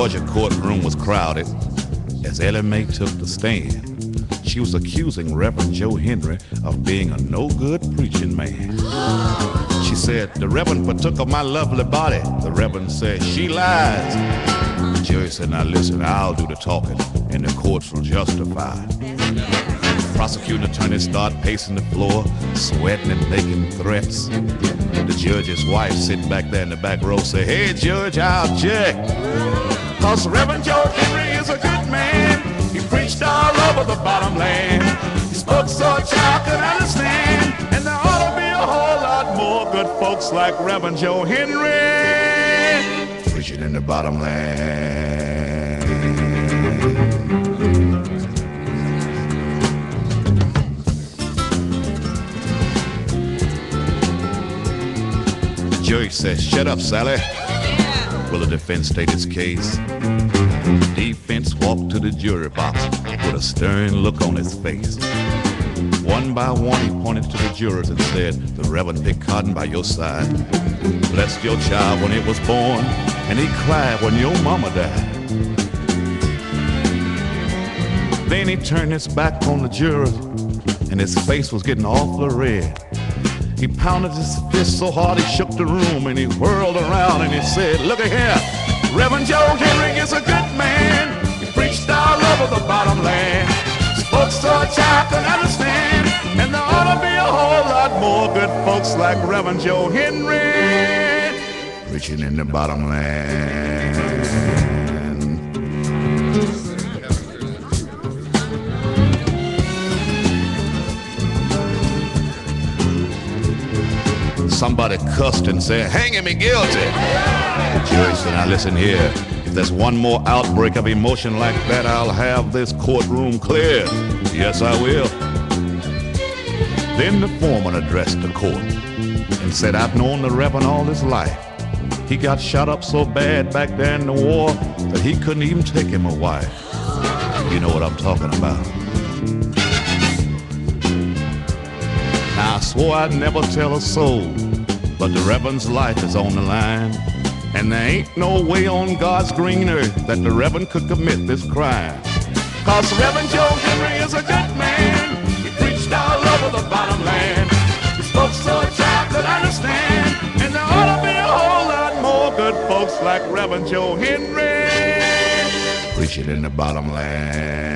Georgia courtroom was crowded as Ellie Mae took the stand. She was accusing Reverend Joe Henry of being a no-good preaching man. She said, the Reverend partook of my lovely body. The Reverend said, she lies. The jury said, now listen, I'll do the talking, and the courts will justify. Prosecuting attorneys start pacing the floor, sweating and making threats. The judge's wife sitting back there in the back row say, hey, Judge, I object. Cause Reverend Joe Henry is a good man. He preached all over the bottom land. He spoke so a child could understand. And there ought to be a whole lot more good folks like Reverend Joe Henry preaching in the bottom land. The judge says, shut up, Sally. Will the defense state its case? Defense walked to the jury box with a stern look on his face. One by one he pointed to the jurors and said, the Reverend picked cotton by your side, blessed your child when it was born, and he cried when your mama died. Then he turned his back on the jurors and his face was getting awful red. He pounded his fist so hard he shook the room, and he whirled around and he said, look at here, Reverend Joe Henry is a good man. He preached all over the bottom land. Spoke so a child could understand. And there ought to be a whole lot more good folks like Reverend Joe Henry preaching in the bottom land. Somebody cussed and said, hanging me guilty. The jury said, now listen here. If there's one more outbreak of emotion like that, I'll have this courtroom cleared. Yes, I will. Then the foreman addressed the court and said, I've known the Reverend all his life. He got shot up so bad back there in the war that he couldn't even take him a wife. You know what I'm talking about. Now, I swore I'd never tell a soul, but the Reverend's life is on the line, and there ain't no way on God's green earth that the Reverend could commit this crime. Cause Reverend Joe Henry is a good man. He preached all over the bottom land. He spoke so a child could understand. And there ought to be a whole lot more good folks like Reverend Joe Henry preaching in the bottom land.